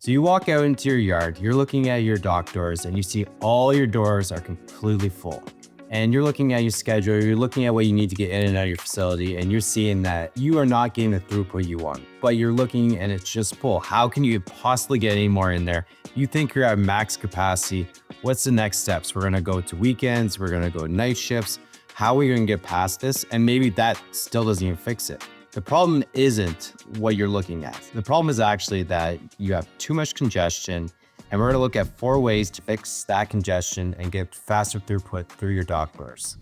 So you walk out into your yard, you're looking at your dock doors and you see all your doors are completely full. And you're looking at your schedule, you're looking at what you need to get in and out of your facility, and you're seeing that you are not getting the throughput you want, but you're looking and it's just full. How can you possibly get any more in there? You think you're at max capacity. What's the next steps? We're gonna go to weekends, we're gonna go night shifts. How are we gonna get past this? And maybe that still doesn't even fix it. The problem isn't what you're looking at. The problem is actually that you have too much congestion, and we're going to look at 4 ways to fix that congestion and get faster throughput through your dock doors.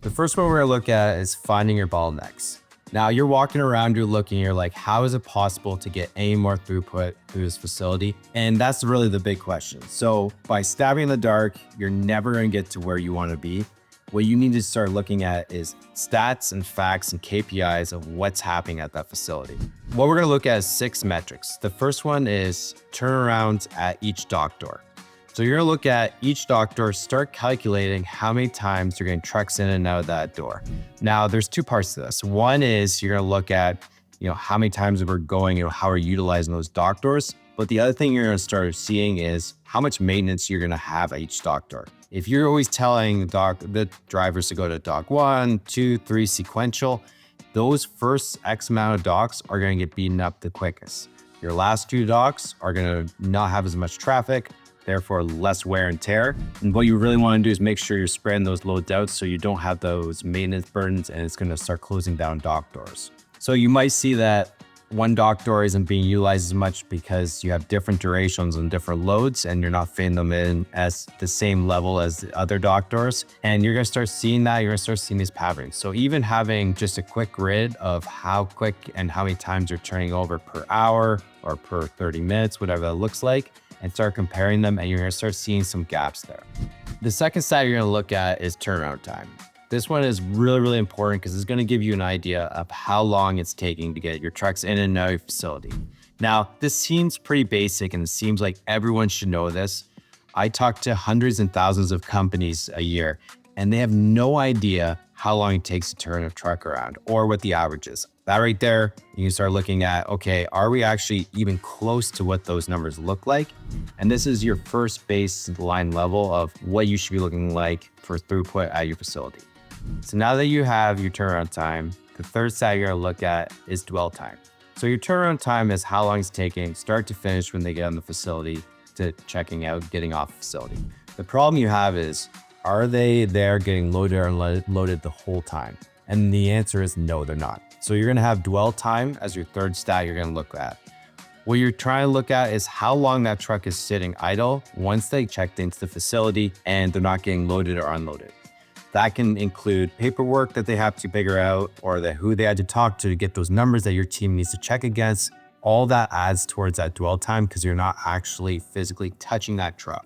The first one we're going to look at is finding your bottlenecks. Now you're walking around, you're looking, you're like, how is it possible to get any more throughput through this facility? And that's really the big question. So by stabbing in the dark, you're never going to get to where you want to be. What you need to start looking at is stats and facts and KPIs of what's happening at that facility. What we're going to look at is 6 metrics. The first one is turnarounds at each dock door. So you're going to look at each dock door, start calculating how many times you're getting trucks in and out of that door. Now, there's 2 parts to this. One is you're going to look at, how many times we're going, how we're utilizing those dock doors. But the other thing you're going to start seeing is how much maintenance you're going to have at each dock door. If you're always telling the drivers to go to dock 1, 2, 3 sequential, those first X amount of docks are going to get beaten up the quickest. Your last 2 docks are going to not have as much traffic, therefore less wear and tear. And what you really want to do is make sure you're spreading those loads out so you don't have those maintenance burdens, and it's going to start closing down dock doors. So you might see that one dock door isn't being utilized as much because you have different durations and different loads, and you're not fitting them in as the same level as the other dock doors. And you're going to start seeing that, you're going to start seeing these patterns. So even having just a quick grid of how quick and how many times you're turning over per hour or per 30 minutes, whatever that looks like, and start comparing them, and you're going to start seeing some gaps there. The second side you're going to look at is turnaround time. This one is really, really important because it's going to give you an idea of how long it's taking to get your trucks in and out of your facility. Now, this seems pretty basic and it seems like everyone should know this. I talk to hundreds and thousands of companies a year, and they have no idea how long it takes to turn a truck around or what the average is. That right there, you can start looking at, okay, are we actually even close to what those numbers look like? And this is your first baseline level of what you should be looking like for throughput at your facility. So now that you have your turnaround time, the third side you're going to look at is dwell time. So your turnaround time is how long it's taking start to finish when they get on the facility to checking out, getting off the facility. The problem you have is, are they there getting loaded or unloaded the whole time? And the answer is no, they're not. So you're going to have dwell time as your third stat you're going to look at. What you're trying to look at is how long that truck is sitting idle once they checked into the facility and they're not getting loaded or unloaded. That can include paperwork that they have to figure out, or who they had to talk to get those numbers that your team needs to check against. All that adds towards that dwell time because you're not actually physically touching that truck.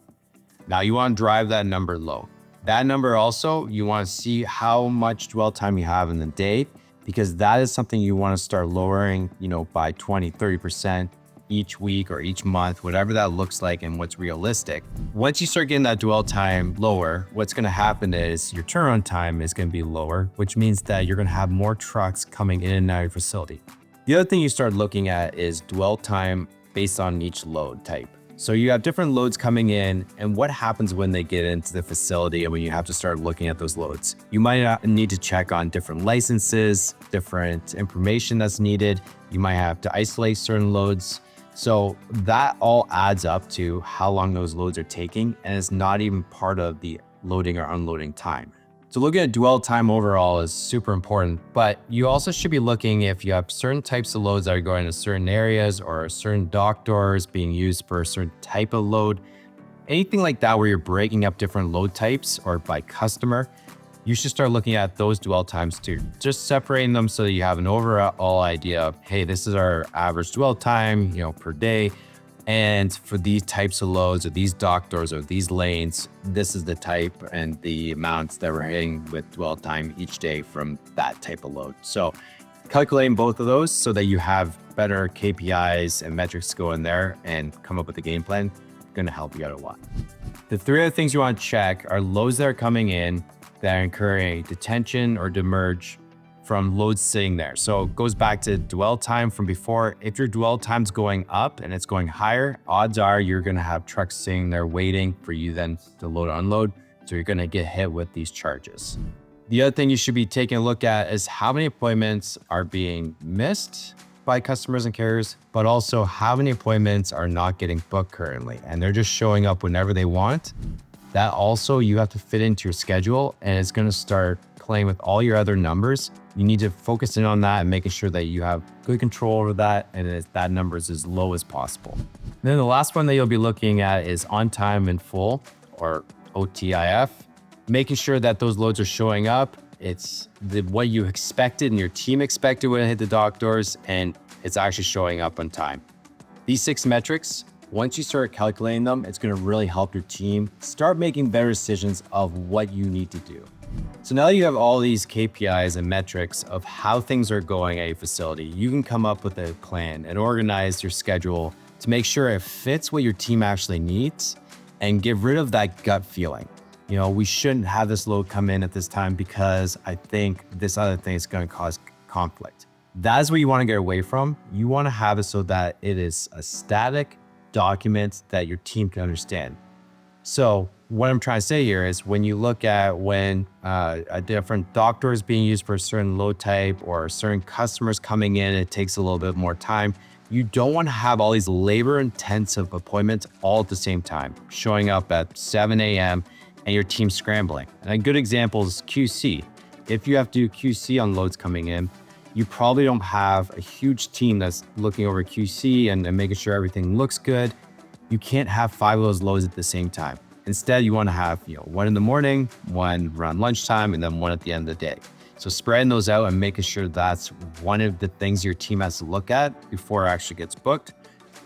Now you want to drive that number low. That number also, you want to see how much dwell time you have in the day, because that is something you want to start lowering, by 20, 30% each week or each month, whatever that looks like and what's realistic. Once you start getting that dwell time lower, what's going to happen is your turnaround time is going to be lower, which means that you're going to have more trucks coming in and out of your facility. The other thing you start looking at is dwell time based on each load type. So you have different loads coming in, and what happens when they get into the facility and when you have to start looking at those loads. You might need to check on different licenses, different information that's needed. You might have to isolate certain loads. So that all adds up to how long those loads are taking, and it's not even part of the loading or unloading time. So looking at dwell time overall is super important, but you also should be looking if you have certain types of loads that are going to certain areas or certain dock doors being used for a certain type of load. Anything like that where you're breaking up different load types or by customer, you should start looking at those dwell times too. Just separating them so that you have an overall idea of, hey, this is our average dwell time, per day. And for these types of loads or these dock doors or these lanes, this is the type and the amounts that we're hitting with dwell time each day from that type of load. So calculating both of those so that you have better KPIs and metrics go in there and come up with a game plan, going to help you out a lot. The 3 other things you want to check are loads that are coming in that are incurring detention or demurrage from loads sitting there. So it goes back to dwell time from before. If your dwell time's going up and it's going higher, odds are you're gonna have trucks sitting there waiting for you then to load or unload. So you're gonna get hit with these charges. The other thing you should be taking a look at is how many appointments are being missed by customers and carriers, but also how many appointments are not getting booked currently and they're just showing up whenever they want. That also you have to fit into your schedule, and it's gonna start playing with all your other numbers. You need to focus in on that and making sure that you have good control over that, and that number is as low as possible. And then the last one that you'll be looking at is on time in full, or OTIF. Making sure that those loads are showing up. It's what you expected and your team expected when it hit the dock doors, and it's actually showing up on time. These 6 metrics, once you start calculating them, it's gonna really help your team start making better decisions of what you need to do. So now that you have all these KPIs and metrics of how things are going at your facility, you can come up with a plan and organize your schedule to make sure it fits what your team actually needs and get rid of that gut feeling. You know, we shouldn't have this load come in at this time because I think this other thing is going to cause conflict. That's what you want to get away from. You want to have it so that it is a static document that your team can understand. So what I'm trying to say here is when you look at when a different doctor is being used for a certain load type or certain customers coming in, it takes a little bit more time. You don't want to have all these labor intensive appointments all at the same time, showing up at 7 a.m. and your team scrambling. And a good example is QC. If you have to do QC on loads coming in, you probably don't have a huge team that's looking over QC and making sure everything looks good. You can't have 5 of those loads at the same time. Instead, you want to have, one in the morning, one around lunchtime, and then one at the end of the day. So spreading those out and making sure that's one of the things your team has to look at before it actually gets booked,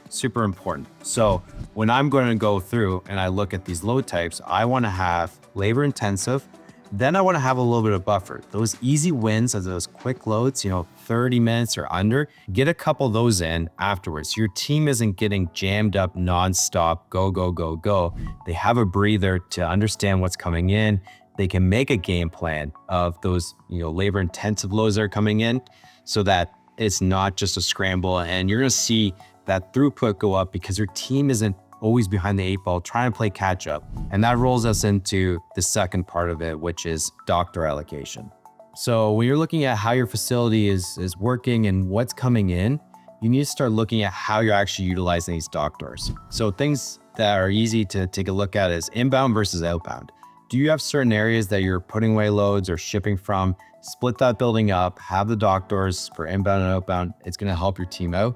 super important. So when I'm going to go through and I look at these load types, I want to have labor intensive. Then I want to have a little bit of buffer. Those easy wins of those quick loads, 30 minutes or under, get a couple of those in afterwards. Your team isn't getting jammed up nonstop, go, go, go, go. They have a breather to understand what's coming in. They can make a game plan of those, labor intensive loads that are coming in so that it's not just a scramble, and you're going to see that throughput go up because your team isn't always behind the 8 ball trying to play catch up. And that rolls us into the second part of it, which is doctor allocation. So when you're looking at how your facility is working and what's coming in, you need to start looking at how you're actually utilizing these doctors. So things that are easy to take a look at is inbound versus outbound. Do you have certain areas that you're putting away loads or shipping from? Split that building up, have the doctors for inbound and outbound. It's gonna help your team out.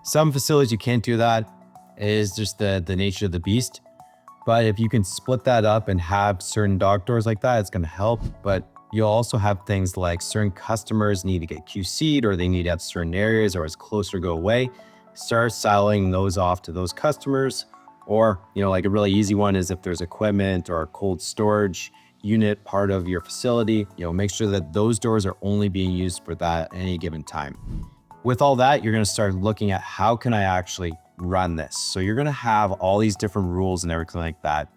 Some facilities you can't do that. It is just the nature of the beast. But if you can split that up and have certain doctors like that, it's gonna help. But you'll also have things like certain customers need to get QC'd, or they need to have certain areas, or it's closer to go away. Start siloing those off to those customers. Or, like a really easy one is if there's equipment or a cold storage unit part of your facility, make sure that those doors are only being used for that at any given time. With all that, you're gonna start looking at how can I actually run this? So you're gonna have all these different rules and everything like that.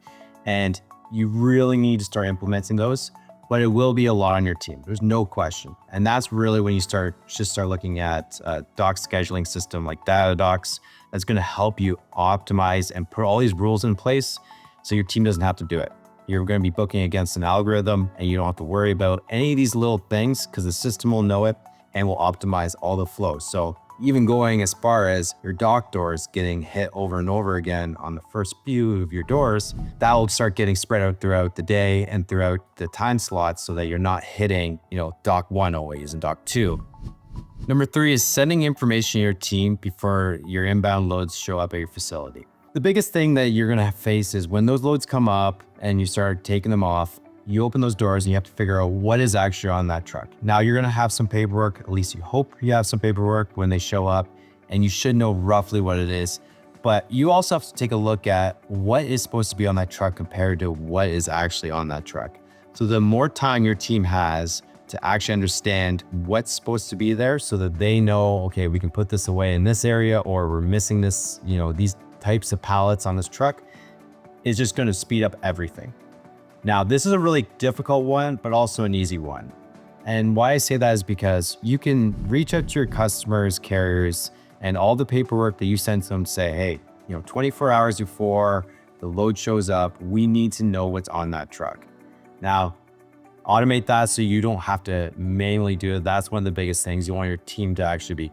And you really need to start implementing those, but it will be a lot on your team. There's no question. And that's really when you start looking at a doc scheduling system like Datadocs that's gonna help you optimize and put all these rules in place so your team doesn't have to do it. You're gonna be booking against an algorithm and you don't have to worry about any of these little things because the system will know it and will optimize all the flows. So even going as far as your dock doors getting hit over and over again on the first few of your doors, that will start getting spread out throughout the day and throughout the time slots so that you're not hitting, dock 1 always and dock 2. Number 3 is sending information to your team before your inbound loads show up at your facility. The biggest thing that you're gonna face is when those loads come up and you start taking them off, you open those doors and you have to figure out what is actually on that truck. Now you're gonna have some paperwork, at least you hope you have some paperwork when they show up, and you should know roughly what it is. But you also have to take a look at what is supposed to be on that truck compared to what is actually on that truck. So the more time your team has to actually understand what's supposed to be there so that they know, okay, we can put this away in this area, or we're missing this, these types of pallets on this truck, is just gonna speed up everything. Now, this is a really difficult one, but also an easy one. And why I say that is because you can reach out to your customers, carriers, and all the paperwork that you send to them say, hey, 24 hours before the load shows up, we need to know what's on that truck. Now, automate that so you don't have to manually do it. That's one of the biggest things. You want your team to actually be,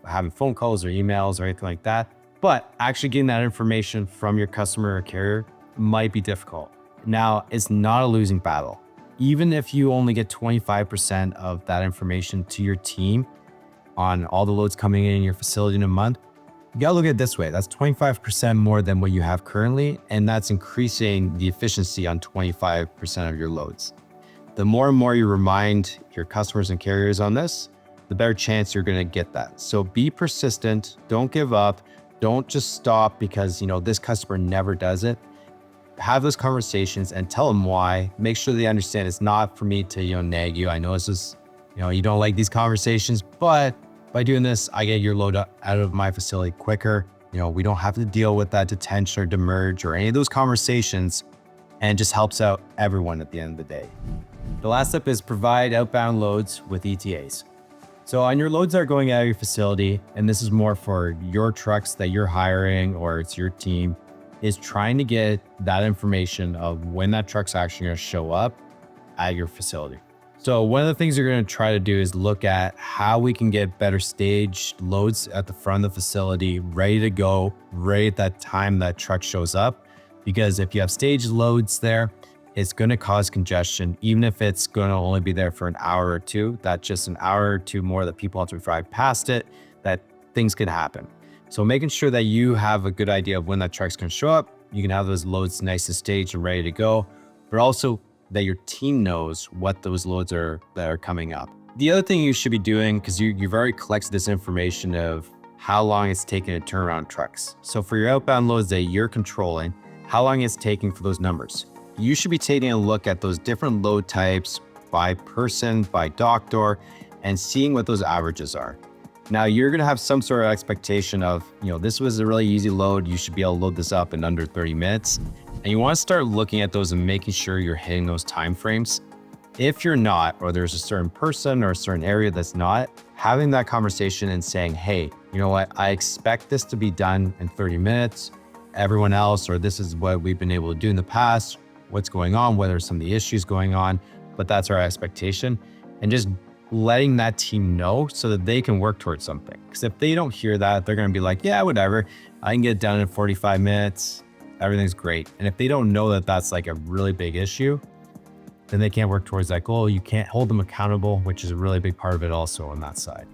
having phone calls or emails or anything like that. But actually getting that information from your customer or carrier might be difficult. Now, it's not a losing battle. Even if you only get 25% of that information to your team on all the loads coming in your facility in a month, you gotta look at it this way. That's 25% more than what you have currently, and that's increasing the efficiency on 25% of your loads. The more and more you remind your customers and carriers on this, the better chance you're gonna get that. So be persistent, don't give up, don't just stop because this customer never does it. Have those conversations and tell them why. Make sure they understand it's not for me to nag you. I know it's just, you don't like these conversations, but by doing this, I get your load out of my facility quicker. We don't have to deal with that detention or demerge or any of those conversations, and it just helps out everyone at the end of the day. The last step is provide outbound loads with ETAs. So on your loads that are going out of your facility, and this is more for your trucks that you're hiring or it's your team, is trying to get that information of when that truck's actually going to show up at your facility. So one of the things you're going to try to do is look at how we can get better staged loads at the front of the facility, ready to go, right at that time that truck shows up. Because if you have staged loads there, it's going to cause congestion. Even if it's going to only be there for an hour or two, that's just an hour or two more that people have to drive past it, that things can happen. So making sure that you have a good idea of when that truck's going to show up, you can have those loads nice and staged and ready to go, but also that your team knows what those loads are that are coming up. The other thing you should be doing, because you've already collected this information of how long it's taking to turn around trucks. So for your outbound loads that you're controlling, how long it's taking for those numbers. You should be taking a look at those different load types by person, by dock door, and seeing what those averages are. Now you're gonna have some sort of expectation of, this was a really easy load. You should be able to load this up in under 30 minutes. And you wanna start looking at those and making sure you're hitting those timeframes. If you're not, or there's a certain person or a certain area that's not, having that conversation and saying, hey, you know what? I expect this to be done in 30 minutes. Everyone else, or this is what we've been able to do in the past, what's going on, whether some of the issues going on, but that's our expectation. And just letting that team know so that they can work towards something. Because if they don't hear that, they're going to be like, yeah, whatever. I can get it done in 45 minutes. Everything's great. And if they don't know that that's like a really big issue, then they can't work towards that goal. You can't hold them accountable, which is a really big part of it also on that side.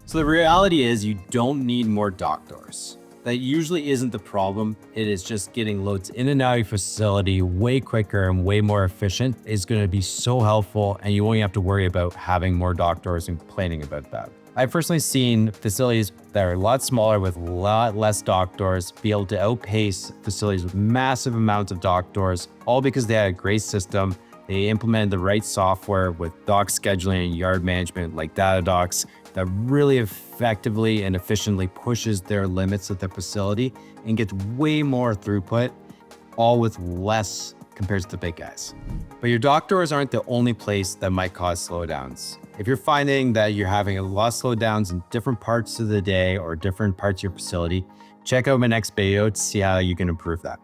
So the reality is you don't need more dock doors. That usually isn't the problem. It is just getting loads in and out of your facility way quicker and way more efficient is going to be so helpful, and you won't have to worry about having more dock doors and complaining about that. I've personally seen facilities that are a lot smaller with a lot less dock doors be able to outpace facilities with massive amounts of dock doors, all because they had a great system. They implemented the right software with dock scheduling and yard management like Datadocs that really effectively and efficiently pushes their limits at their facility and gets way more throughput, all with less compared to the big guys. But your dock doors aren't the only place that might cause slowdowns. If you're finding that you're having a lot of slowdowns in different parts of the day or different parts of your facility, check out my next video to see how you can improve that.